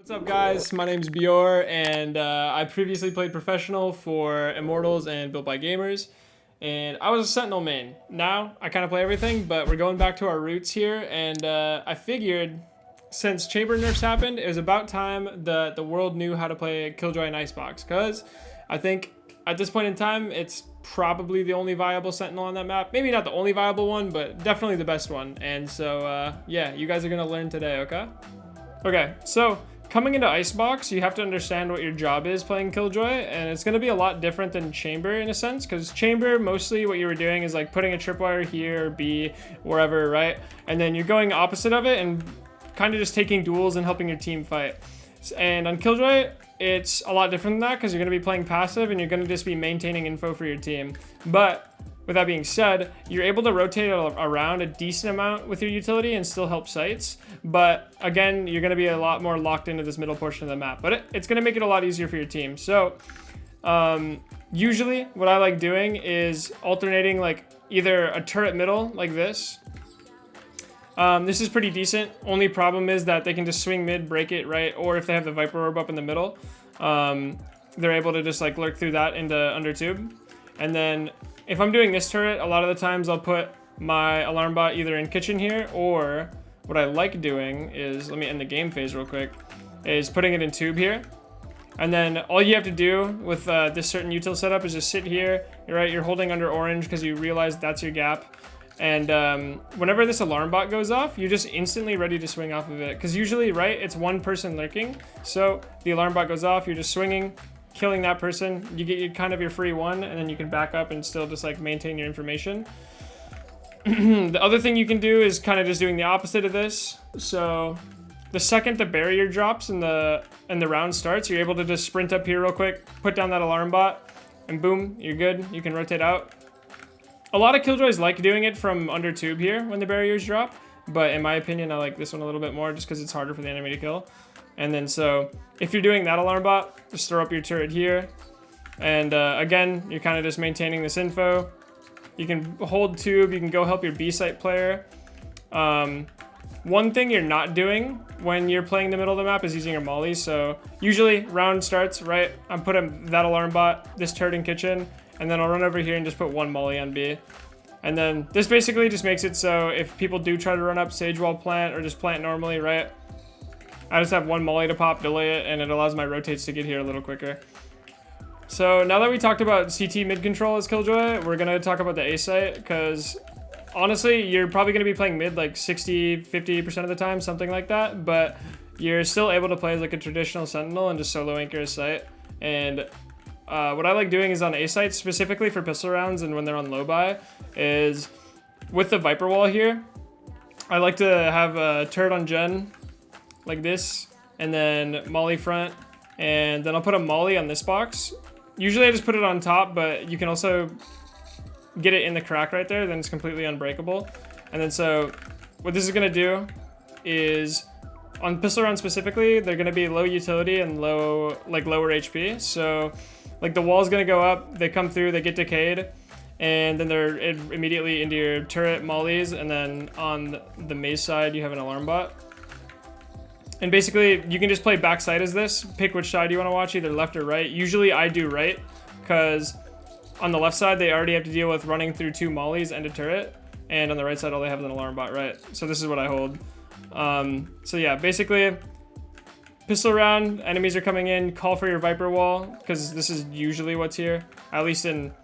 What's up, guys? My name's Bior, and I previously played professional for Immortals and Built by Gamers, and I was a Sentinel main. Now I kind of play everything, but we're going back to our roots here, and I figured since Chamber nerfs happened, it was about time that the world knew how to play Killjoy and Icebox, because I think at this point in time, it's probably the only viable Sentinel on that map. Maybe not the only viable one, but definitely the best one. And so, yeah, you guys are going to learn today, okay? Okay, so coming into Icebox, you have to understand what your job is playing Killjoy, and it's going to be a lot different than Chamber in a sense, because Chamber, mostly what you were doing is like putting a tripwire here, or B, wherever, right? And then you're going opposite of it and kind of just taking duels and helping your team fight. And on Killjoy, it's a lot different than that, because you're going to be playing passive and you're going to just be maintaining info for your team. But with that being said, you're able to rotate around a decent amount with your utility and still help sites. But again, you're going to be a lot more locked into this middle portion of the map. But it's going to make it a lot easier for your team. So usually what I like doing is alternating like either a turret middle like this. This is pretty decent. Only problem is that they can just swing mid, break it, right? Or if they have the Viper Orb up in the middle, they're able to just like lurk through that into undertube. And then if I'm doing this turret, a lot of the times I'll put my alarm bot either in kitchen here, or what I like doing is, let me end the game phase real quick, is putting it in tube here. And then all you have to do with this certain util setup is just sit here, right? You're holding under orange because you realize that's your gap. And whenever this alarm bot goes off, you're just instantly ready to swing off of it. Because usually, right, it's one person lurking. So the alarm bot goes off, you're just swinging, killing that person. You get kind of your free one, and then you can back up and still just like maintain your information. The other thing you can do is kind of just doing the opposite of this. So the second the barrier drops and the round starts, you're able to just sprint up here real quick, put down that alarm bot, and boom, you're good. You can rotate out. A lot of Killjoys like doing it from under tube here when the barriers drop, but in my opinion, I like this one a little bit more just because it's harder for the enemy to kill. And then so if you're doing that alarm bot, just throw up your turret here. And again, you're kind of just maintaining this info. You can hold tube, you can go help your B site player. One thing you're not doing when you're playing the middle of the map is using your mollies. So usually round starts, right? I'm putting that alarm bot, this turret in kitchen, and then I'll run over here and just put one molly on B. And then this basically just makes it so if people do try to run up Sage Wall plant or just plant normally, right? I just have one molly to pop, delay it, and it allows my rotates to get here a little quicker. So now that we talked about CT mid control as Killjoy, we're gonna talk about the A site, because honestly, you're probably gonna be playing mid like 60-50% of the time, something like that, but you're still able to play like a traditional Sentinel and just solo anchor a site. And what I like doing is on A sites, specifically for pistol rounds and when they're on low buy, is with the Viper Wall here, I like to have a turret on gen like this, and then molly front, and then I'll put a molly on this box. Usually I just put it on top, but you can also get it in the crack right there, then it's completely unbreakable. And then so what this is gonna do is, on pistol rounds specifically, they're gonna be low utility and lower HP. So like the wall's gonna go up, they come through, they get decayed, and then they're immediately into your turret mollies, and then on the maze side you have an alarm bot. And basically you can just play backside as this, pick which side you want to watch, either left or right. Usually I do right, because on the left side they already have to deal with running through two mollies and a turret, and on the right side all they have is an alarm bot, right? So this is what I hold. So yeah, basically pistol round, enemies are coming in, call for your Viper Wall, because this is usually what's here, at least in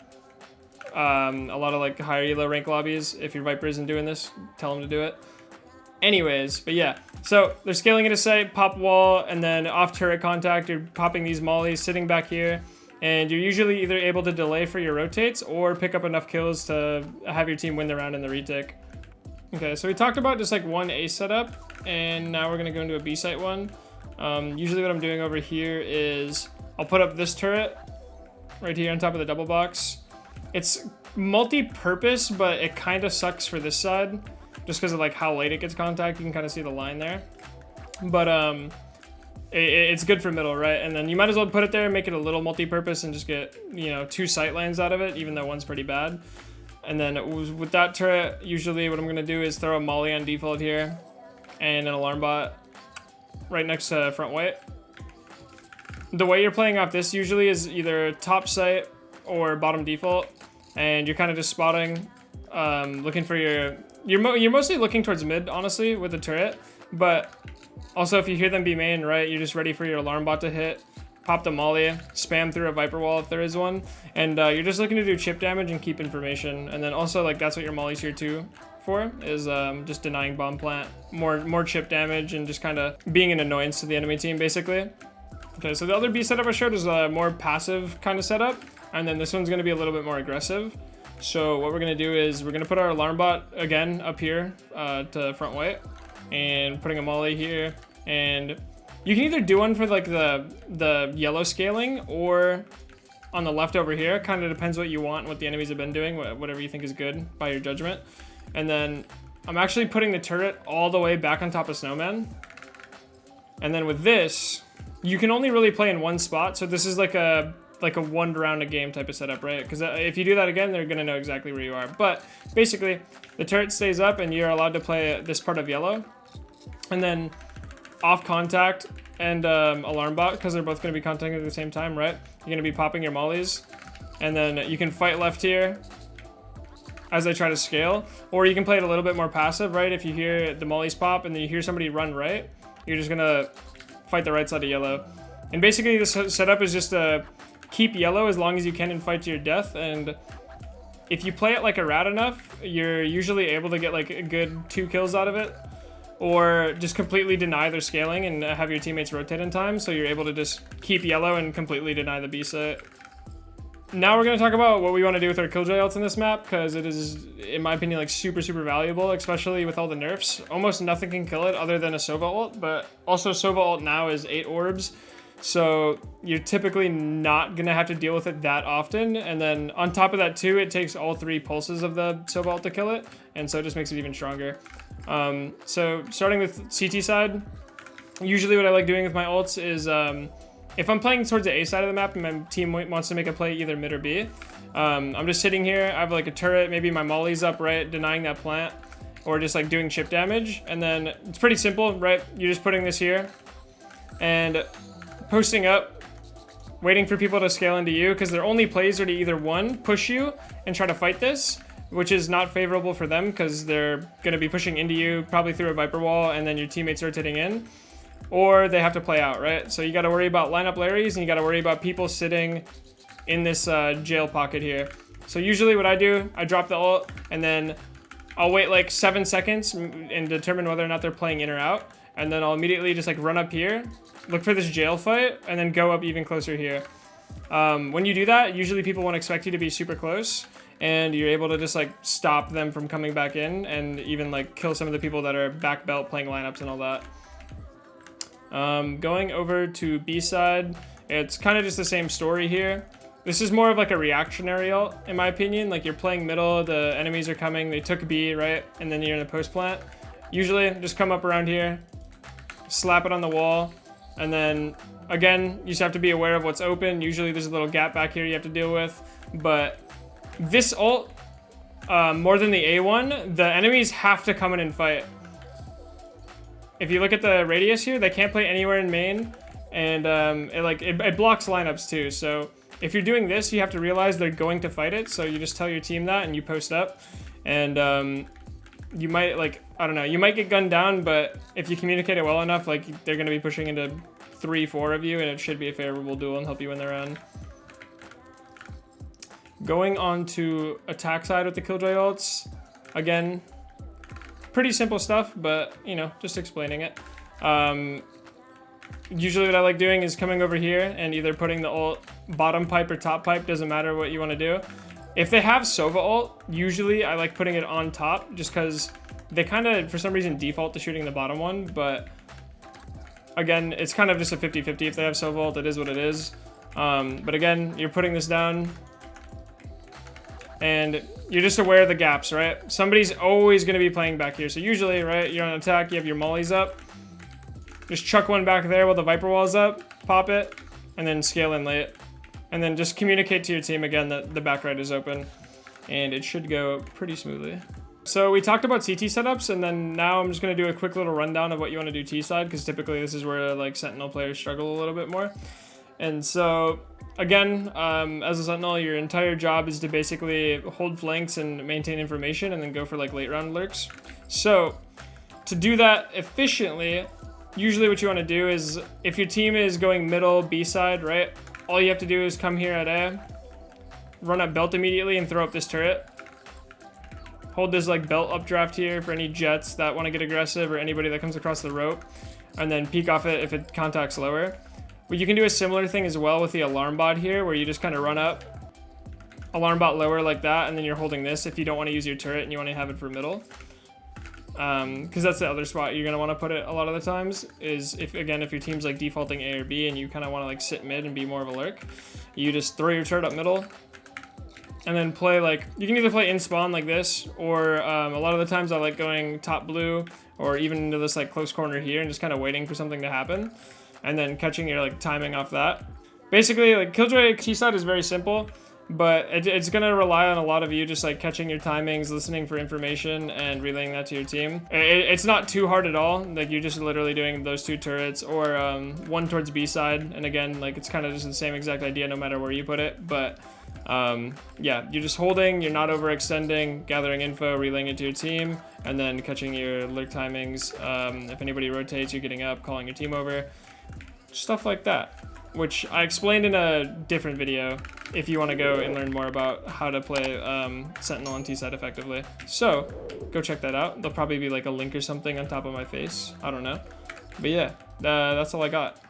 a lot of like higher elo rank lobbies. If your Viper isn't doing this, tell them to do it. Anyways, but yeah, so they're scaling into sight, pop wall, and then off turret contact, you're popping these mollies, sitting back here, and you're usually either able to delay for your rotates or pick up enough kills to have your team win the round in the retake. Okay, so we talked about just like one A setup, and now we're gonna go into a B site one. Usually what I'm doing over here is I'll put up this turret right here on top of the double box. It's multi-purpose, but it kind of sucks for this side just because of like how late it gets contact. You can kind of see the line there, but it's good for middle, right? And then you might as well put it there and make it a little multi-purpose and just get, you know, 2 sight lines out of it, even though one's pretty bad. And then with that turret, usually what I'm gonna do is throw a molly on default here and an alarm bot right next to front white. The way you're playing off this usually is either top site or bottom default, and you're kind of just spotting, looking for you're mostly looking towards mid, honestly, with the turret, but also if you hear them be main, right, you're just ready for your alarm bot to hit, pop the molly, spam through a Viper wall if there is one, and you're just looking to do chip damage and keep information, and then also like that's what your molly's here too for, is just denying bomb plant, more chip damage, and just kind of being an annoyance to the enemy team, basically. Okay, so the other B setup I showed is a more passive kind of setup, and then this one's going to be a little bit more aggressive. So what we're going to do is we're going to put our alarm bot again up here to front white, and putting a molly here, and you can either do one for like the yellow scaling or on the left over here. Kind of depends what you want, what the enemies have been doing, whatever you think is good by your judgment. And then I'm actually putting the turret all the way back on top of Snowman. And then with this, you can only really play in one spot, so this is like a one round a game type of setup, right? Because if you do that again, they're gonna know exactly where you are. But basically, the turret stays up and you're allowed to play this part of yellow. And then off contact and alarm bot, because they're both gonna be contacting at the same time, right? You're gonna be popping your mollies. And then you can fight left here as they try to scale. Or you can play it a little bit more passive, right? If you hear the mollies pop and then you hear somebody run right, you're just gonna fight the right side of yellow. And basically this setup is just to keep yellow as long as you can and fight to your death. And if you play it like a rat enough, you're usually able to get like a good 2 kills out of it, or just completely deny their scaling and have your teammates rotate in time, so you're able to just keep yellow and completely deny the B site. Now we're going to talk about what we want to do with our Killjoy ults in this map, because it is, in my opinion, like super valuable, especially with all the nerfs. Almost nothing can kill it other than a Sova ult, but also Sova ult now is 8 orbs, so you're typically not going to have to deal with it that often. And then on top of that too, it takes all 3 pulses of the Sova ult to kill it, and so it just makes it even stronger. So starting with CT side, usually what I like doing with my ults is if I'm playing towards the A side of the map and my team wants to make a play either mid or B, I'm just sitting here, I have like a turret, maybe my molly's up, right, denying that plant, or just like doing chip damage, and then it's pretty simple, right? You're just putting this here, and posting up, waiting for people to scale into you, because their only plays are to either one, push you and try to fight this, which is not favorable for them, because they're going to be pushing into you, probably through a Viper wall, and then your teammates rotating in. Or they have to play out, right? So you got to worry about lineup Larrys, and you got to worry about people sitting in this jail pocket here. So usually what I do, I drop the ult, and then I'll wait like 7 seconds and determine whether or not they're playing in or out. And then I'll immediately just like run up here, look for this jail fight, and then go up even closer here. When you do that, usually people won't expect you to be super close, and you're able to just like stop them from coming back in, and even like kill some of the people that are back belt playing lineups and all that. Going over to B side, it's kind of just the same story here. This is more of like a reactionary ult, in my opinion. Like you're playing middle, the enemies are coming, they took B, right? And then you're in a post plant. Usually just come up around here, slap it on the wall, and then again, you just have to be aware of what's open. Usually there's a little gap back here you have to deal with, but this ult, more than the A one, the enemies have to come in and fight. If you look at the radius here, they can't play anywhere in main, and it blocks lineups too. So if you're doing this, you have to realize they're going to fight it. So you just tell your team that, and you post up, and you might I don't know, you might get gunned down, but if you communicate it well enough, like they're going to be pushing into 3-4 of you, and it should be a favorable duel and help you win the round. Going on to attack side with the Killjoy ults, again, pretty simple stuff, but you know, just explaining it. Usually what I like doing is coming over here and either putting the ult bottom pipe or top pipe, doesn't matter what you want to do. If they have Sova ult, usually I like putting it on top, just because they kind of, for some reason, default to shooting the bottom one, but again, it's kind of just a 50-50. If they have Sova ult, it is what it is. But again, you're putting this down, and you're just aware of the gaps, right? Somebody's always going to be playing back here. So usually, right, you're on attack, you have your mollies up. Just chuck one back there while the Viper wall's up, pop it, and then scale in late. And then just communicate to your team again that the back right is open. And it should go pretty smoothly. So we talked about CT setups, and then now I'm just going to do a quick little rundown of what you want to do T side, because typically this is where like Sentinel players struggle a little bit more. And so again, as a Sentinel, your entire job is to basically hold flanks and maintain information, and then go for like late round lurks. So to do that efficiently, usually what you want to do is, if your team is going middle B side, right, all you have to do is come here at A, run up belt immediately and throw up this turret. Hold this like belt updraft here for any jets that want to get aggressive, or anybody that comes across the rope, and then peek off it if it contacts lower. But you can do a similar thing as well with the alarm bot here, where you just kind of run up, alarm bot lower like that, and then you're holding this if you don't want to use your turret and you want to have it for middle. Because that's the other spot you're going to want to put it a lot of the times, is if your team's like defaulting A or B and you kind of want to like sit mid and be more of a lurk, you just throw your turret up middle, and then play like, you can either play in spawn like this, or a lot of the times I like going top blue, or even into this like close corner here and just kind of waiting for something to happen, and then catching your like timing off that. Basically, like Killjoy T side is very simple, but it's gonna rely on a lot of you just like catching your timings, listening for information, and relaying that to your team. It's not too hard at all. Like, you're just literally doing those two turrets, or one towards B side, and again, like, it's kind of just the same exact idea no matter where you put it. But yeah, you're just holding, you're not overextending, gathering info, relaying it to your team, and then catching your lurk timings. If anybody rotates, you're getting up, calling your team over, stuff like that, which I explained in a different video if you want to go and learn more about how to play Sentinel on T-side effectively. So go check that out. There'll probably be like a link or something on top of my face. I don't know. But yeah, that's all I got.